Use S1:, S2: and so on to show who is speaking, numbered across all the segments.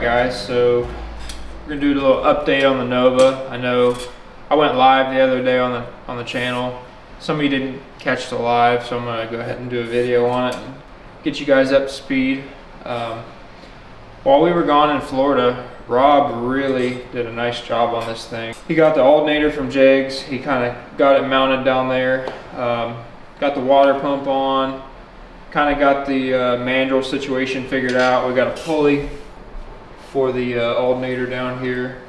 S1: guys, so we're gonna do a little update on the Nova. I know I went live the other day on the channel. Some of you didn't catch the live, so I'm gonna go ahead and do a video on it and get you guys up to speed. While we were gone in Florida, Rob really did a nice job on this thing. He got the alternator from Jegs. He kind of got it mounted down there. Got the water pump on. Kind of got the manual situation figured out. We got a pulley for the alternator down here.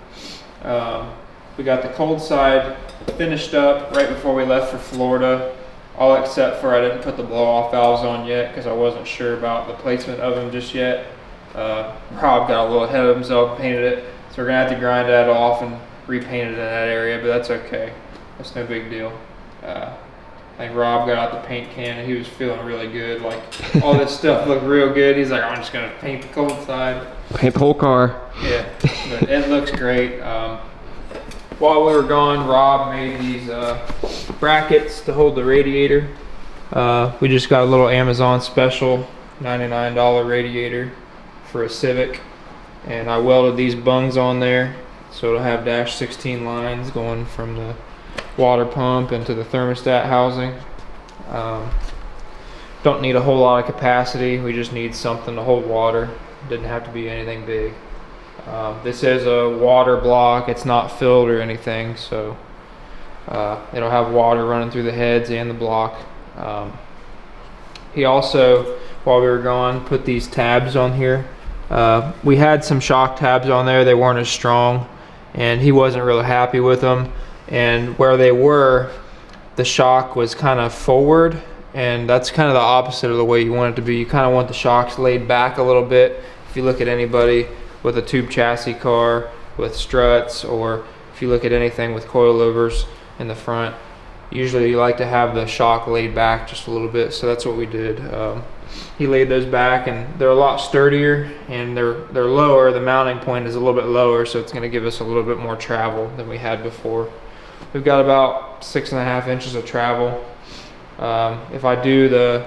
S1: We got the cold side finished up right before we left for Florida, all except for I didn't put the blow off valves on yet because I wasn't sure about the placement of them just yet. Rob got a little ahead of himself, painted it, so we're gonna have to grind that off and repaint it in that area, but that's okay. That's no big deal. I think Rob got out the paint can and he was feeling really good. Like, all this stuff looked real good. He's like, I'm just gonna paint the cold side.
S2: Paint the whole car.
S1: Yeah, but it looks great. While we were gone, Rob made these brackets to hold the radiator. We just got a little Amazon special $99 radiator for a Civic, and I welded these bungs on there so it'll have -16 lines going from the water pump into the thermostat housing. Don't need a whole lot of capacity, we just need something to hold water. Didn't have to be anything big. This is a water block, it's not filled or anything, so it'll have water running through the heads and the block. He also, while we were gone, put these tabs on here. We had some shock tabs on there, they weren't as strong, and he wasn't really happy with them. And where they were, the shock was kind of forward, and that's kind of the opposite of the way you want it to be. You kind of want the shocks laid back a little bit. If you look at anybody with a tube chassis car with struts, or if you look at anything with coilovers in the front, usually you like to have the shock laid back just a little bit, so that's what we did. He laid those back, and they're a lot sturdier, and they're lower. The mounting point is a little bit lower, so it's going to give us a little bit more travel than we had before. We've got about 6.5 inches of travel. If I do the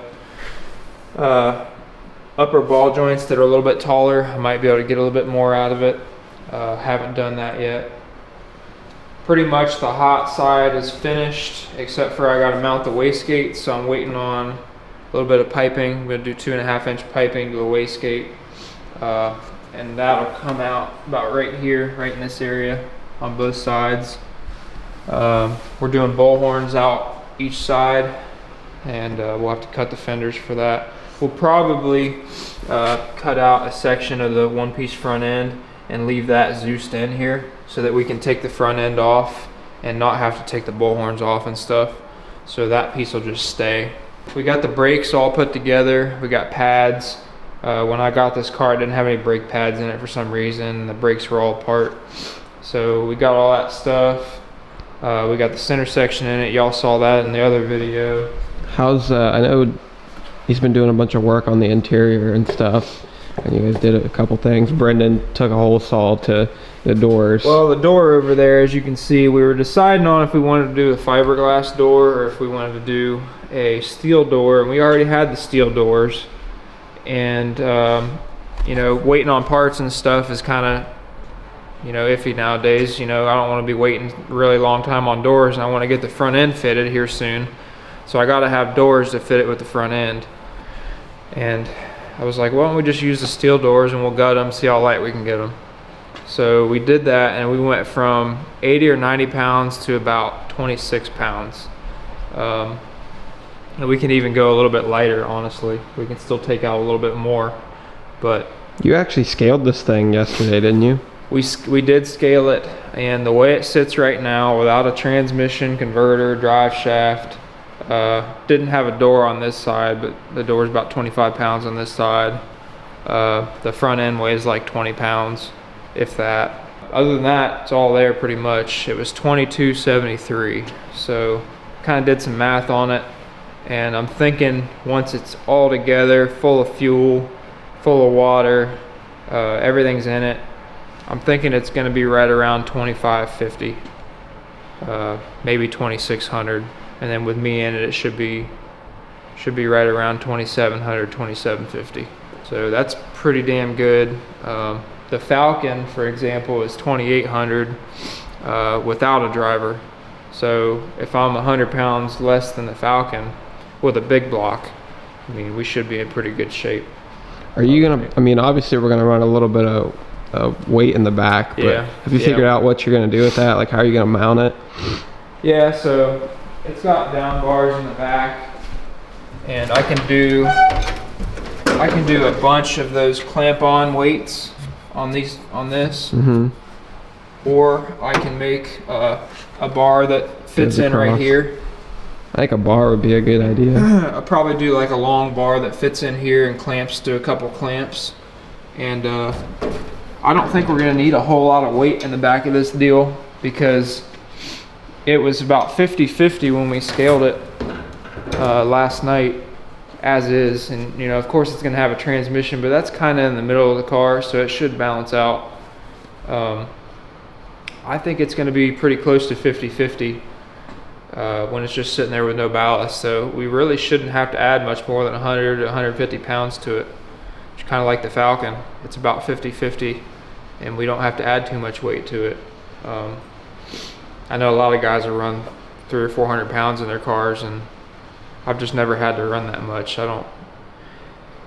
S1: upper ball joints that are a little bit taller, I might be able to get a little bit more out of it. Haven't done that yet. Pretty much the hot side is finished, except for I got to mount the wastegate, so I'm waiting on a little bit of piping. I'm going to do 2.5 inch piping to the wastegate, and that'll come out about right here, right in this area on both sides. We're doing bull horns out each side, and we'll have to cut the fenders for that. We'll probably cut out a section of the one-piece front end and leave that Zeused in here so that we can take the front end off and not have to take the bull horns off and stuff. So that piece will just stay. We got the brakes all put together. We got pads. When I got this car, it didn't have any brake pads in it for some reason. The brakes were all apart. So we got all that stuff. We got the center section in it. Y'all saw that in the other video.
S2: How's I know he's been doing a bunch of work on the interior and stuff, and you guys did a couple things. Brendan took a hole saw to the doors.
S1: Well, the door over there, as you can see, we were deciding on if we wanted to do a fiberglass door or if we wanted to do a steel door, and we already had the steel doors, and you know, waiting on parts and stuff is kind of, you know, iffy nowadays. You know, I don't want to be waiting a really long time on doors, and I want to get the front end fitted here soon, so I got to have doors to fit it with the front end. And I was like, why don't we just use the steel doors and we'll gut them, see how light we can get them. So we did that, and we went from 80 or 90 pounds to about 26 pounds. And we can even go a little bit lighter, honestly. We can still take out a little bit more, but...
S2: You actually scaled this thing yesterday, didn't you?
S1: We did scale it, and the way it sits right now, without a transmission, converter, drive shaft, didn't have a door on this side, but the door is about 25 pounds on this side. The front end weighs like 20 pounds, if that. Other than that, it's all there pretty much. It was 2273, so kind of did some math on it, and I'm thinking once it's all together, full of fuel, full of water, everything's in it, I'm thinking it's going to be right around 2550, maybe 2600, and then with me in it, it should be right around 2700, 2750. So that's pretty damn good. The Falcon, for example, is 2,800 without a driver. So if I'm 100 pounds less than the Falcon with a big block, I mean, we should be in pretty good shape.
S2: Are you gonna, I mean, obviously we're gonna run a little bit of weight in the back, but
S1: Yeah.
S2: have you figured out what you're gonna do with that? Like, how are you gonna mount it?
S1: Yeah, so it's got down bars in the back, and I can do a bunch of those clamp-on weights on this,
S2: Mm-hmm.
S1: or I can make a bar that fits
S2: Goes
S1: in right
S2: across.
S1: here.
S2: I think a bar would be a good idea.
S1: I'll probably do like a long bar that fits in here and clamps to a couple clamps. And I don't think we're gonna need a whole lot of weight in the back of this deal, because it was about 50-50 when we scaled it last night as is. And you know, of course it's gonna have a transmission, but that's kind of in the middle of the car, so it should balance out. I think it's gonna be pretty close to 50-50 when it's just sitting there with no ballast. So we really shouldn't have to add much more than 100 to 150 pounds to it. It's kind of like the Falcon. It's about 50-50, and we don't have to add too much weight to it. I know a lot of guys will run 300 or 400 pounds in their cars, and I've just never had to run that much.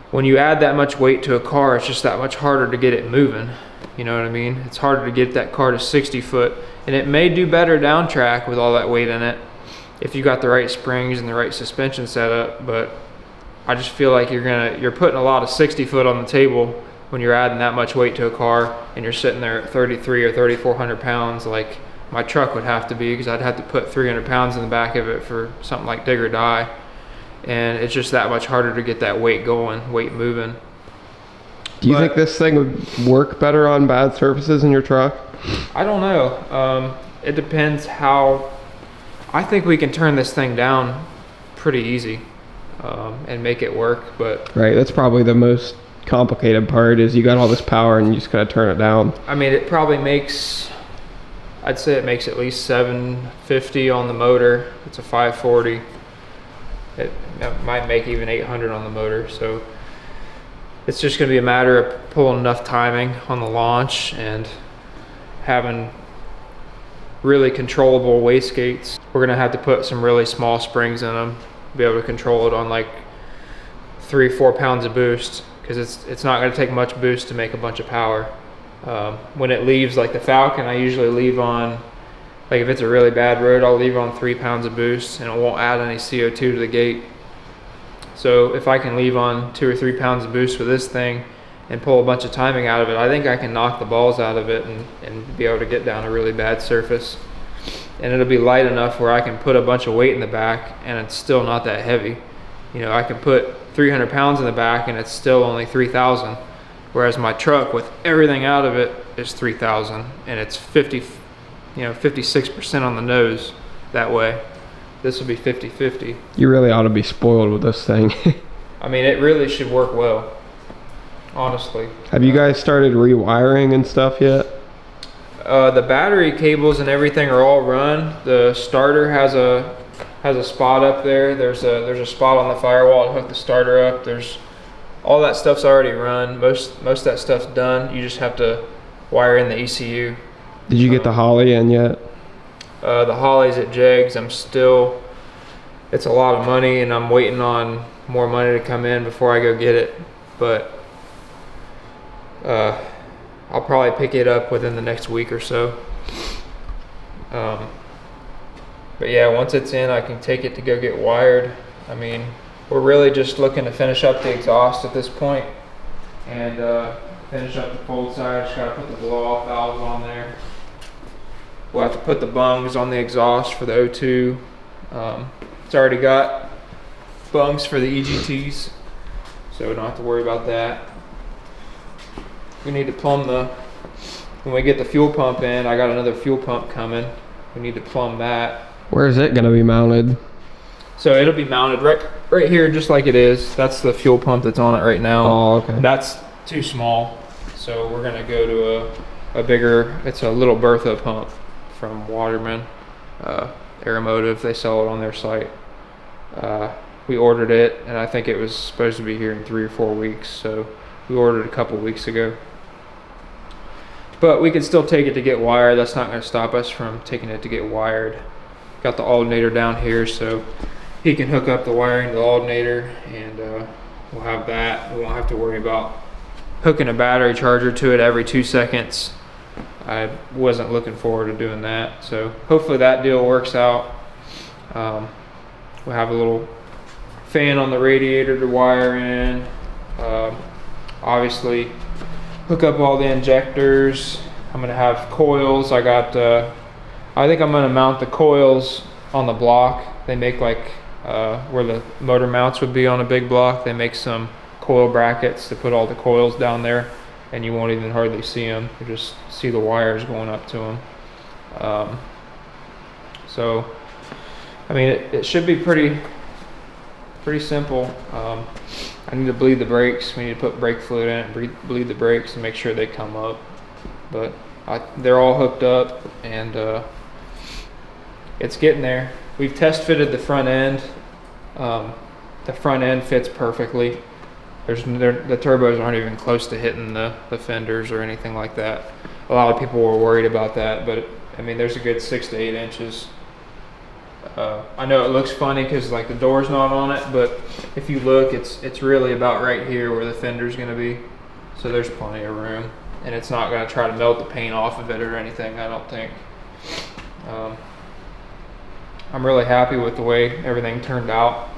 S1: When you add that much weight to a car, it's just that much harder to get it moving. You know what I mean? It's harder to get that car to 60 foot, and it may do better down track with all that weight in it if you got the right springs and the right suspension setup. But I just feel like you're putting a lot of 60 foot on the table when you're adding that much weight to a car, and you're sitting there at 33 or 3,400 pounds like my truck would have to be, because I'd have to put 300 pounds in the back of it for something like dig or die. And it's just that much harder to get that weight going, weight moving.
S2: Do you think this thing would work better on bad surfaces in your truck?
S1: I don't know. It depends how. I think we can turn this thing down pretty easy and make it work, but
S2: Right, that's probably the most complicated part, is you got all this power and you just gotta turn it down.
S1: I mean, it probably makes, I'd say it makes at least 750 on the motor. It's a 540. It might make even 800 on the motor. So it's just going to be a matter of pulling enough timing on the launch and having really controllable wastegates. We're going to have to put some really small springs in them, be able to control it on like 3-4 pounds of boost, because it's not going to take much boost to make a bunch of power. When it leaves, like the Falcon, I usually leave on, like if it's a really bad road, I'll leave on 3 pounds of boost, and it won't add any CO2 to the gate. So if I can leave on 2 or 3 pounds of boost with this thing and pull a bunch of timing out of it, I think I can knock the balls out of it and be able to get down a really bad surface. And it'll be light enough where I can put a bunch of weight in the back and it's still not that heavy. You know, I can put 300 pounds in the back and it's still only 3,000. Whereas my truck, with everything out of it, is 3,000, and it's 56% on the nose that way. This will be 50-50.
S2: You really ought to be spoiled with this thing.
S1: I mean, it really should work well, honestly.
S2: Have you guys started rewiring and stuff yet?
S1: The battery cables and everything are all run. The starter has a spot up there. There's a spot on the firewall to hook the starter up. All that stuff's already run. Most of that stuff's done. You just have to wire in the ECU.
S2: Did you get the Holly in yet?
S1: The Holly's at Jegs. It's a lot of money, and I'm waiting on more money to come in before I go get it. But I'll probably pick it up within the next week or so. But yeah, once it's in, I can take it to go get wired. I mean, we're really just looking to finish up the exhaust at this point, and finish up the cold side. Just gotta put the blow-off valves on there. We'll have to put the bungs on the exhaust for the O2. It's already got bungs for the EGTs, so we don't have to worry about that. We need to plumb when we get the fuel pump in, I got another fuel pump coming. We need to plumb that.
S2: Where is it gonna be mounted?
S1: So it'll be mounted right here, just like it is. That's the fuel pump that's on it right now.
S2: Oh, okay.
S1: That's too small, so we're gonna go to a bigger. It's a little Bertha pump from Waterman, Aeromotive. They sell it on their site. We ordered it, and I think it was supposed to be here in 3 or 4 weeks. So we ordered a couple weeks ago. But we could still take it to get wired. That's not going to stop us from taking it to get wired. Got the alternator down here, so he can hook up the wiring to the alternator, and we'll have that. We won't have to worry about hooking a battery charger to it every 2 seconds. I wasn't looking forward to doing that, so hopefully that deal works out. We'll have a little fan on the radiator to wire in. Obviously hook up all the injectors. I'm gonna have coils. I think I'm gonna mount the coils on the block. They make like where the motor mounts would be on a big block. They make some coil brackets to put all the coils down there, and you won't even hardly see them. You just see the wires going up to them. So I mean, it should be pretty simple. I need to bleed the brakes. We need to put brake fluid in it, bleed the brakes, and make sure they come up. But they're all hooked up, and it's getting there. We've test fitted the front end. The front end fits perfectly. The turbos aren't even close to hitting the fenders or anything like that. A lot of people were worried about that, but I mean, there's a good 6 to 8 inches. I know it looks funny because like the door's not on it, but if you look, it's really about right here where the fender's going to be. So there's plenty of room, and it's not going to try to melt the paint off of it or anything, I don't think. I'm really happy with the way everything turned out.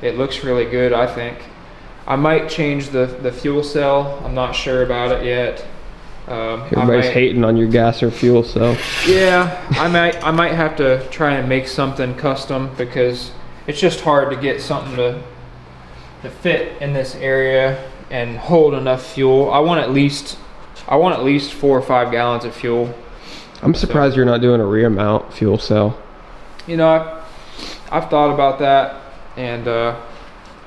S1: It looks really good, I think. I might change the fuel cell. I'm not sure about it yet.
S2: Everybody's hating on your gas or fuel cell.
S1: Yeah, I might have to try and make something custom, because it's just hard to get something to fit in this area and hold enough fuel. I want at least 4 or 5 gallons of fuel.
S2: I'm surprised you're not doing a rear mount fuel cell.
S1: You know, I've thought about that, and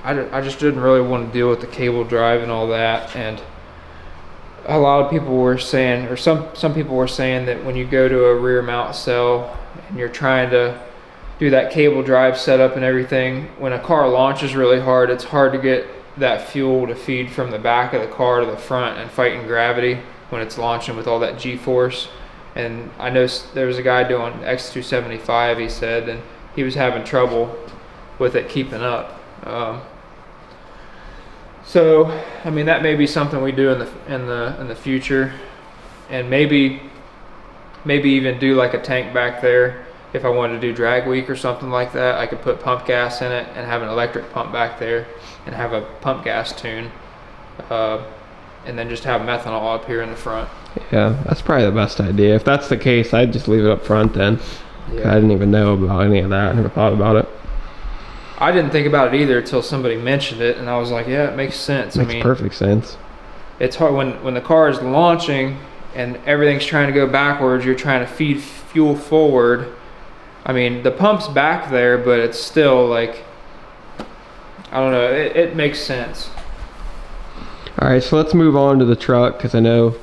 S1: I just didn't really want to deal with the cable drive and all that. And a lot of people were saying, or some people were saying, that when you go to a rear mount cell and you're trying to do that cable drive setup and everything, when a car launches really hard, it's hard to get that fuel to feed from the back of the car to the front and fighting gravity when it's launching with all that G-force. And I know there was a guy doing X275, he said, and he was having trouble with it keeping up. So, I mean, that may be something we do in the future, and maybe even do like a tank back there. If I wanted to do drag week or something like that, I could put pump gas in it and have an electric pump back there and have a pump gas tune, and then just have methanol up here in the front.
S2: Yeah, that's probably the best idea. If that's the case, I'd just leave it up front then.
S1: Yeah.
S2: I didn't even know about any of that. I never thought about it.
S1: I didn't think about it either until somebody mentioned it, and I was like, yeah, it makes sense.
S2: Makes perfect sense.
S1: It's hard when the car is launching and everything's trying to go backwards, you're trying to feed fuel forward. I mean, the pump's back there, but it's still like, I don't know, it makes sense.
S2: All right, so let's move on to the truck, because I know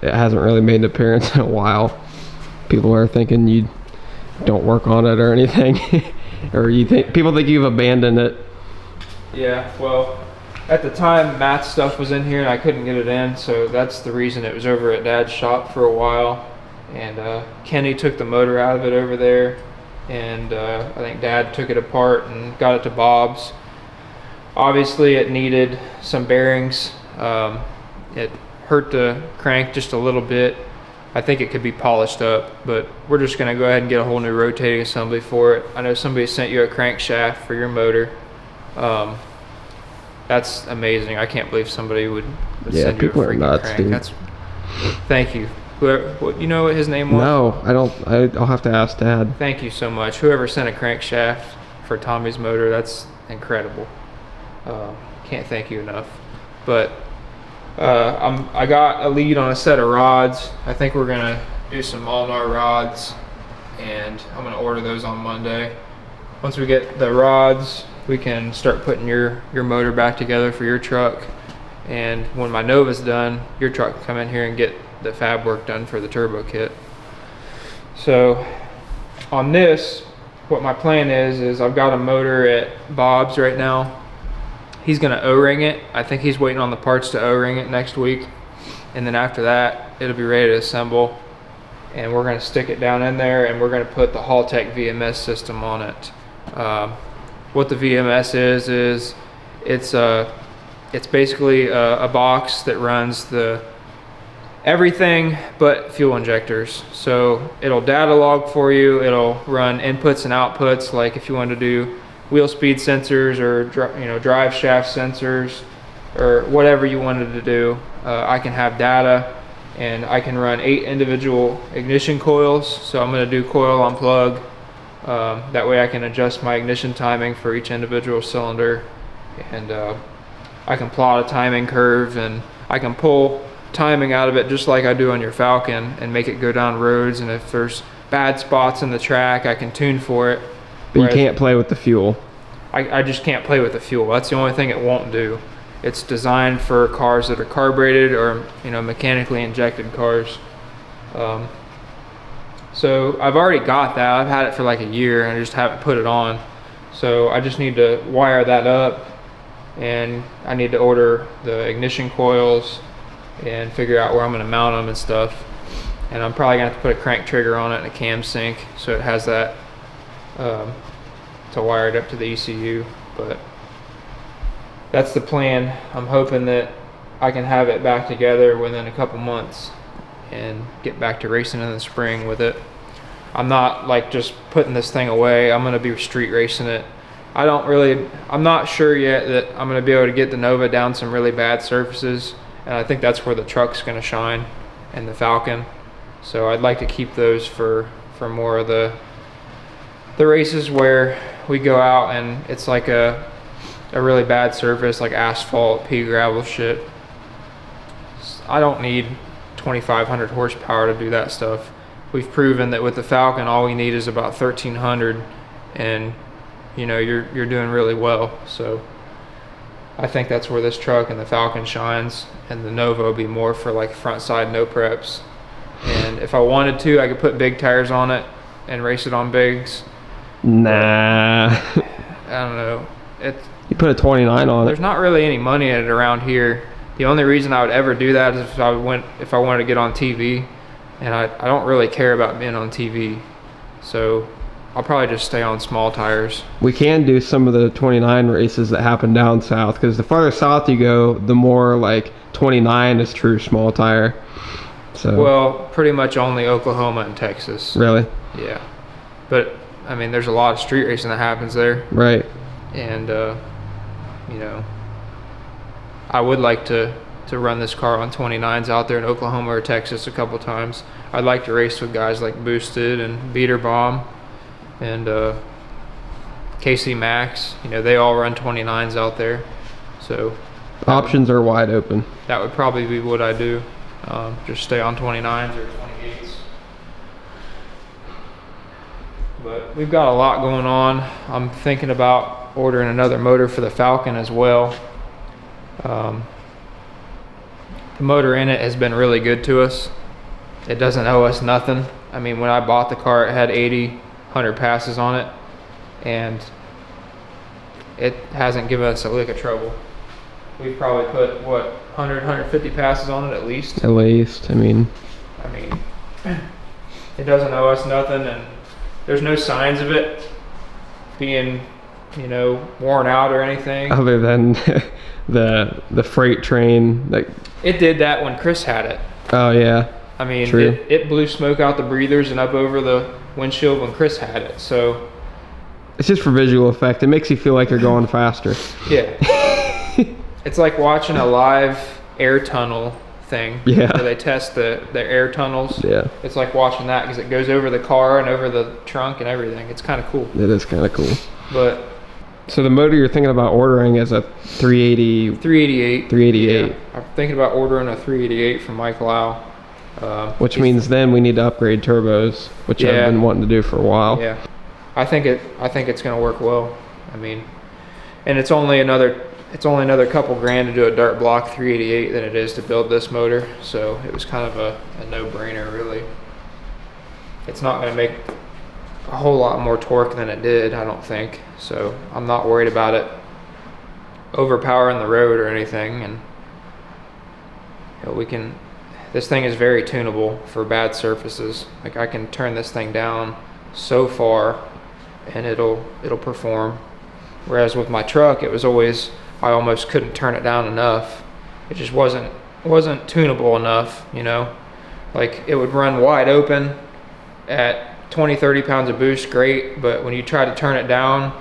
S2: it hasn't really made an appearance in a while. People are thinking you don't work on it or anything. Or people think you've abandoned it.
S1: Yeah, well, at the time Matt's stuff was in here and I couldn't get it in, so that's the reason it was over at Dad's shop for a while. And Kenny took the motor out of it over there, and I think Dad took it apart and got it to Bob's. Obviously it needed some bearings. It hurt the crank just a little bit. I think it could be polished up, but we're just gonna go ahead and get a whole new rotating assembly for it. I know somebody sent you a crankshaft for your motor. That's amazing. I can't believe somebody would send you a freaking
S2: nuts,
S1: crank.
S2: dude.
S1: Thank you. You know what his name was?
S2: No, I don't. I'll have to ask Dad.
S1: Thank you so much. Whoever sent a crankshaft for Tommy's motor, that's incredible. Can't thank you enough. But I got a lead on a set of rods. I think we're gonna do some Molnar rods, and I'm gonna order those on Monday. Once we get the rods, we can start putting your motor back together for your truck. And when my Nova's done, your truck can come in here and get the fab work done for the turbo kit. So on this, what my plan is I've got a motor at Bob's right now. He's gonna O-ring it. I think he's waiting on the parts to O-ring it next week. and then after that it'll be ready to assemble, and we're going to stick it down in there, and we're going to put the Haltech VMS system on it. What the VMS is it's basically a box that runs everything but fuel injectors. So it'll data log for you, it'll run inputs and outputs, like if you want to do wheel speed sensors or drive shaft sensors or whatever you wanted to do. I can have data, and I can run 8 individual ignition coils. So I'm going to do coil on plug. That way I can adjust my ignition timing for each individual cylinder, and I can plot a timing curve, and I can pull timing out of it just like I do on your Falcon and make it go down roads, and if there's bad spots in the track I can tune for it.
S2: But you can't play with the fuel.
S1: I just can't play with the fuel. That's the only thing it won't do. It's designed for cars that are carbureted or mechanically injected cars. So I've already got that. I've had it for like a year and I just haven't put it on. So I just need to wire that up, and I need to order the ignition coils and figure out where I'm going to mount them and stuff. And I'm probably going to have to put a crank trigger on it and a cam sync so it has that to wire it up to the ECU. But that's the plan. I'm hoping that I can have it back together within a couple months and get back to racing in the spring with it. I'm not like just putting this thing away. I'm going to be street racing it. I'm not sure yet that I'm going to be able to get the Nova down some really bad surfaces, and I think that's where the truck's going to shine, and the Falcon. So I'd like to keep those for more of the races where we go out and it's like a really bad surface, like asphalt, pea gravel shit. I don't need 2,500 horsepower to do that stuff. We've proven that with the Falcon all we need is about 1,300, and you're doing really well. So I think that's where this truck and the Falcon shines, and the Nova will be more for like front side no preps. And if I wanted to, I could put big tires on it and race it on bigs.
S2: Nah.
S1: I don't know.
S2: You put a 29 on it.
S1: There's not really any money in it around here. The only reason I would ever do that is if I wanted to get on TV, and I don't really care about being on TV. So I'll probably just stay on small tires.
S2: We can do some of the 29 races that happen down south, because the farther south you go, the more like 29 is true small tire. So
S1: well, pretty much only Oklahoma and Texas.
S2: Really?
S1: Yeah. But I mean, there's a lot of street racing that happens there.
S2: Right.
S1: And I would like to run this car on 29s out there in Oklahoma or Texas a couple times. I'd like to race with guys like Boosted and Beater Bomb and KC Max. They all run 29s out there. So
S2: options are wide open.
S1: That would probably be what I do. Just stay on 29s or 28s. But we've got a lot going on. I'm thinking about ordering another motor for the Falcon as well. The motor in it has been really good to us. It doesn't owe us nothing. I mean, when I bought the car, it had 100 passes on it, and it hasn't given us a lick of trouble. We've probably put 150 passes on it at least.
S2: At least, I mean,
S1: it doesn't owe us nothing, and there's no signs of it being, worn out or anything.
S2: Other than the freight train.
S1: It did that when Chris had it.
S2: Oh yeah.
S1: I mean,
S2: true.
S1: It blew smoke out the breathers and up over the windshield when Chris had it. So
S2: it's just for visual effect. It makes you feel like you're going faster.
S1: Yeah. It's like watching a live air tunnel thing.
S2: Yeah.
S1: Where they test the air tunnels.
S2: Yeah.
S1: It's like watching that because it goes over the car and over the trunk and everything. It's kind of cool.
S2: It is kind of cool.
S1: But
S2: so the motor you're thinking about ordering is a 380.
S1: 388.
S2: 388.
S1: Yeah. I'm thinking about ordering a 388 from Mike Lau.
S2: Which means then we need to upgrade turbos, which I've been wanting to do for a while.
S1: Yeah. I think it's going to work well. I mean, and it's only another couple grand to do a dirt block 388 than it is to build this motor. So it was kind of a no-brainer, really. It's not going to make a whole lot more torque than it did, I don't think. So I'm not worried about it overpowering the road or anything. And we can, this thing is very tunable for bad surfaces. Like I can turn this thing down so far and it'll perform. Whereas with my truck, it was always, I almost couldn't turn it down enough. It just wasn't tunable enough, you know? Like it would run wide open at 20-30 pounds of boost, great, but when you try to turn it down,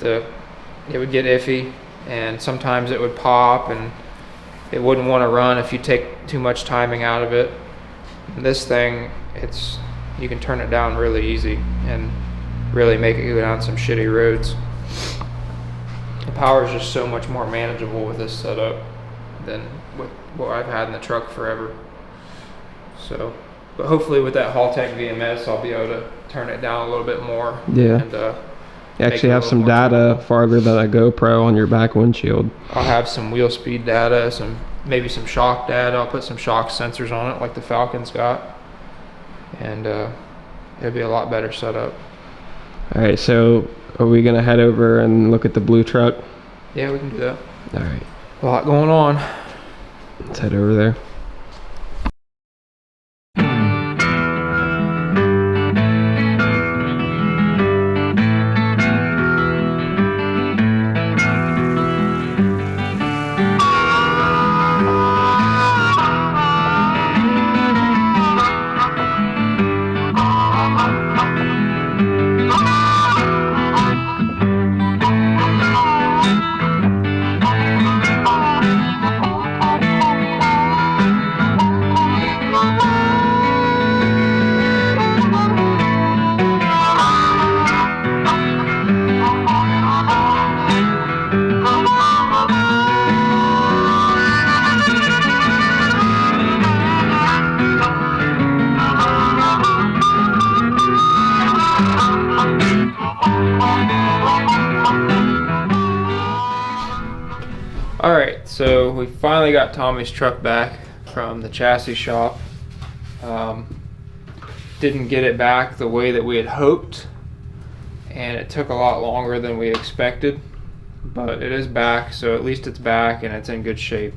S1: it would get iffy, and sometimes it would pop and it wouldn't want to run if you take too much timing out of it. And this thing, you can turn it down really easy and really make it go down some shitty roads. The power is just so much more manageable with this setup than with what I've had in the truck forever. So, but hopefully with that Haltech VMS, I'll be able to turn it down a little bit more.
S2: Yeah.
S1: And
S2: you actually have some data farther than a GoPro on your back windshield.
S1: I'll have some wheel speed data, maybe some shock data. I'll put some shock sensors on it like the Falcon's got, and it'll be a lot better setup.
S2: All right, so are we gonna head over and look at the blue truck?
S1: Yeah, we can do that.
S2: All right,
S1: A lot going on.
S2: let's head over there.
S1: Alright, so we finally got Tommy's truck back from the chassis shop. Didn't get it back the way that we had hoped, and it took a lot longer than we expected, but it is back, so at least it's back and it's in good shape.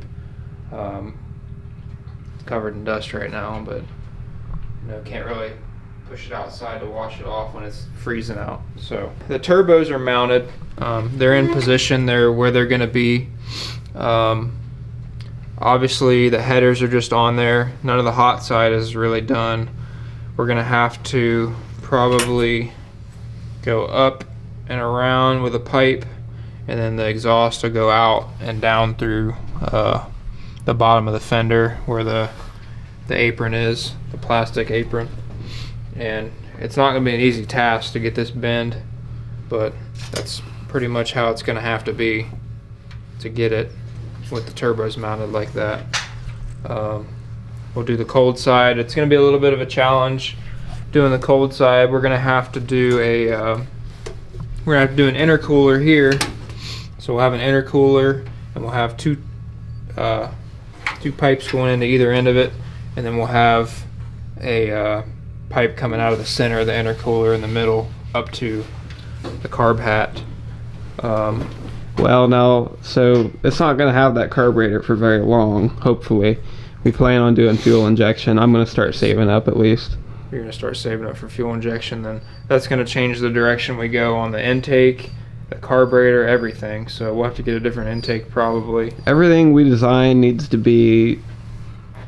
S1: It's covered in dust right now, but can't really push it outside to wash it off when it's freezing out. So the turbos are mounted. They're in position. They're where they're going to be. Obviously the headers are just on there. None of the hot side is really done. We're going to have to probably go up and around with a pipe, and then the exhaust will go out and down through the bottom of the fender where the apron is, the plastic apron. And it's not going to be an easy task to get this bend, but that's pretty much how it's going to have to be to get it with the turbos mounted like that. We'll do the cold side. It's going to be a little bit of a challenge doing the cold side. We're going to have to do an intercooler here. So we'll have an intercooler, and we'll have two pipes going into either end of it, and then we'll have a pipe coming out of the center of the intercooler in the middle up to the carb hat.
S2: Well, now, so it's not going to have that carburetor for very long, hopefully. We plan on doing fuel injection. I'm going to start saving up at least.
S1: You're going to start saving up for fuel injection, then that's going to change the direction we go on the intake, the carburetor, everything. So we'll have to get a different intake probably.
S2: Everything we design needs to be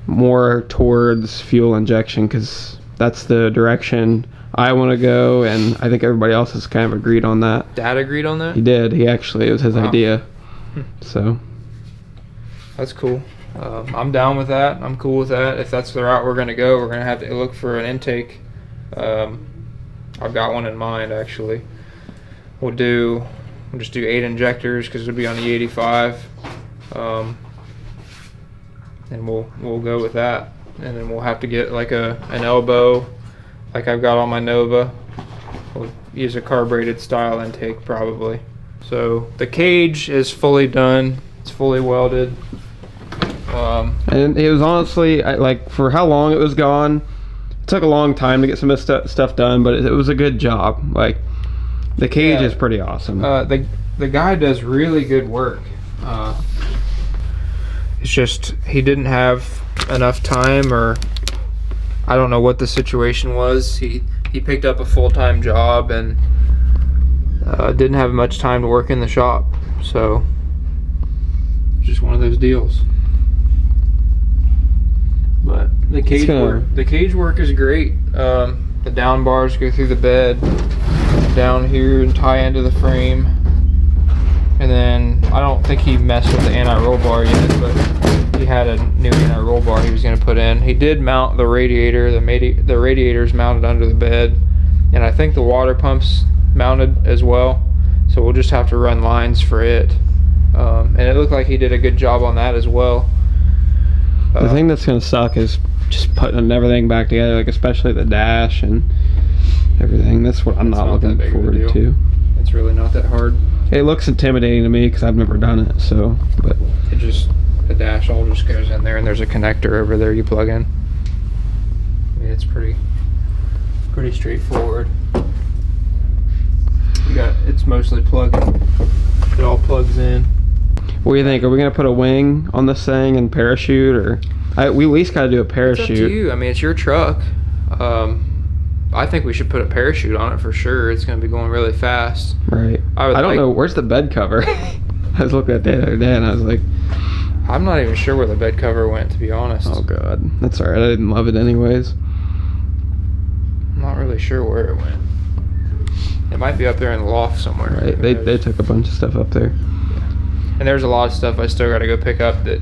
S2: more towards fuel injection, because that's the direction I want to go, and I think everybody else has kind of agreed on that.
S1: Dad agreed on that?
S2: He did. It was his
S1: Wow.
S2: idea. So
S1: That's cool. I'm down with that. I'm cool with that. If that's the route we're going to go, we're going to have to look for an intake. I've got one in mind, actually. We'll just do 8 injectors because it'll be on the 85. And we'll go with that. And then we'll have to get like an elbow like I've got on my Nova. We'll use a carbureted style intake probably. So the cage is fully done. It's fully welded.
S2: and it was honestly, like, for how long it was gone, it took a long time to get some of this stuff done, but it was a good job. Like, the cage is pretty awesome.
S1: The guy does really good work. It's just he didn't have enough time, or I don't know what the situation was. He picked up a full-time job and didn't have much time to work in the shop, so just one of those deals. But the cage work is great. The down bars go through the bed down here and tie into the frame, and then I don't think he messed with the anti-roll bar yet, but he had a new anti-roll bar he was going to put in. He did mount the radiator. The radiator's mounted under the bed, and I think the water pump's mounted as well, so we'll just have to run lines for it. And it looked like he did a good job on that as well.
S2: The thing that's going to suck is just putting everything back together, like especially the dash and everything. That's what I'm not looking forward to.
S1: It's really not that hard.
S2: It looks intimidating to me because I've never done it, so, but
S1: the dash all just goes in there, and there's a connector over there you plug in. I mean, it's pretty straightforward. It's mostly plugging. It all plugs in.
S2: What do you think? Are we gonna put a wing on this thing and parachute, or we at least gotta do a parachute?
S1: It's up to you. I mean, it's your truck. I think we should put a parachute on it for sure. It's gonna be going really fast.
S2: Right. I don't know. Where's the bed cover? I was looking at that the other day and I was like,
S1: I'm not even sure where the bed cover went, to be honest.
S2: Oh god, that's alright. I didn't love it anyways.
S1: I'm not really sure where it went. It might be up there in the loft somewhere.
S2: Right. They took a bunch of stuff up there.
S1: And there's a lot of stuff I still got to go pick up that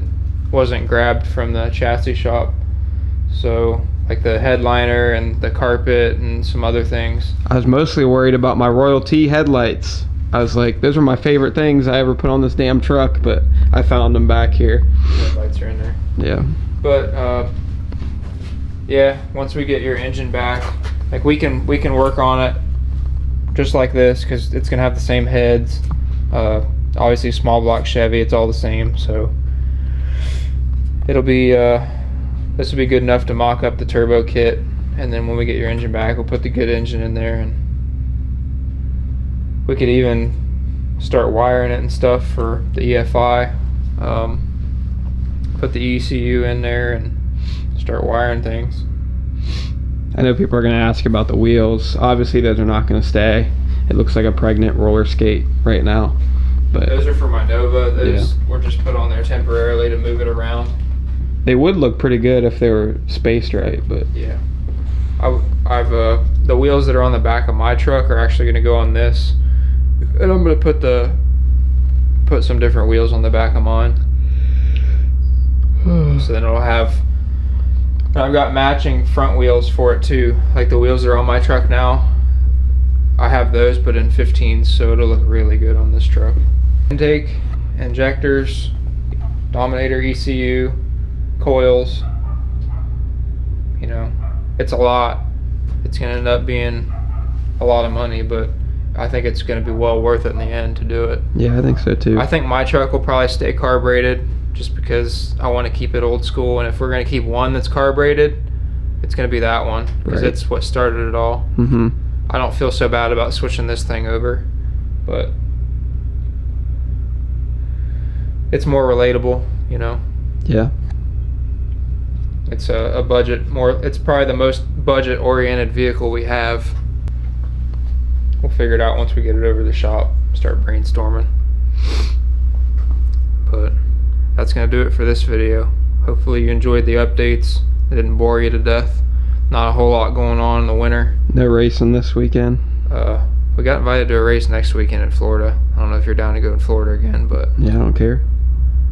S1: wasn't grabbed from the chassis shop. So, like the headliner and the carpet and some other things.
S2: I was mostly worried about my Royal T headlights. I was like, those were my favorite things I ever put on this damn truck, but I found them back here.
S1: Headlights are in there.
S2: Yeah.
S1: But, yeah, once we get your engine back, like we can work on it just like this, because it's going to have the same heads. Obviously small block Chevy, it's all the same, so it'll be this will be good enough to mock up the turbo kit, and then when we get your engine back, we'll put the good engine in there, and we could even start wiring it and stuff for the EFI. Put the ECU in there and start wiring things.
S2: I know people are going to ask about the wheels. Obviously those are not going to stay. It looks like a pregnant roller skate right now. But
S1: those are for my Nova. Those were just put on there temporarily to move it around.
S2: They would look pretty good if they were spaced right, but
S1: yeah. I've the wheels that are on the back of my truck are actually going to go on this, and I'm going to put some different wheels on the back of mine. So then it'll have. I've got matching front wheels for it too, like the wheels that are on my truck now. I have those put in 15s, so it'll look really good on this truck. Intake, injectors, Dominator ECU, coils. You know, it's a lot. It's going to end up being a lot of money, but I think it's going to be well worth it in the end to do it.
S2: Yeah, I think so too.
S1: I think my truck will probably stay carbureted just because I want to keep it old school, and if we're going to keep one that's carbureted, it's going to be that one because it's what started it all.
S2: Mm-hmm.
S1: I don't feel so bad about switching this thing over, but it's more relatable, you know.
S2: Yeah.
S1: It's a budget it's probably the most budget oriented vehicle we have. We'll figure it out once we get it over to the shop, start brainstorming. But that's gonna do it for this video. Hopefully you enjoyed the updates. It didn't bore you to death. Not a whole lot going on in the winter.
S2: No racing this weekend.
S1: We got invited to a race next weekend in Florida. I don't know if you're down to go in Florida again, but
S2: yeah, I don't care.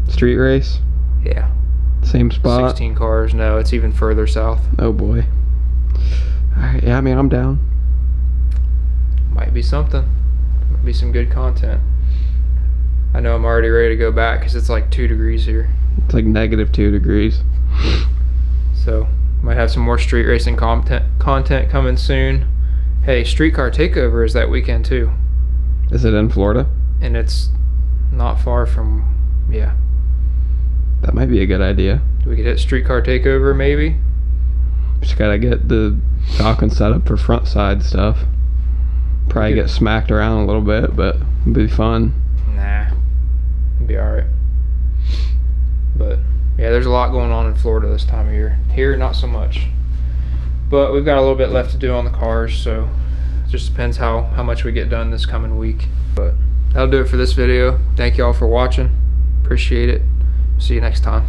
S2: Street race?
S1: Yeah.
S2: Same spot?
S1: 16 cars. No, it's even further south.
S2: Oh boy. Alright, yeah, I mean, I'm down.
S1: Might be something. Might be some good content. I know I'm already ready to go back because it's like 2 degrees here.
S2: It's like -2 degrees.
S1: So, might have some more street racing content coming soon. Hey, Streetcar Takeover is that weekend too.
S2: Is it in Florida?
S1: And it's not far from, yeah.
S2: That might be a good idea.
S1: We could hit Streetcar Takeover maybe.
S2: Just gotta get the Falcon set up for front side stuff. Probably get smacked around a little bit, but it'd be fun.
S1: Nah, it'd be alright. But Yeah, there's a lot going on in Florida this time of year. Here, not so much. But we've got a little bit left to do on the cars, so it just depends how much we get done this coming week. But that'll do it for this video. Thank you all for watching. Appreciate it. See you next time.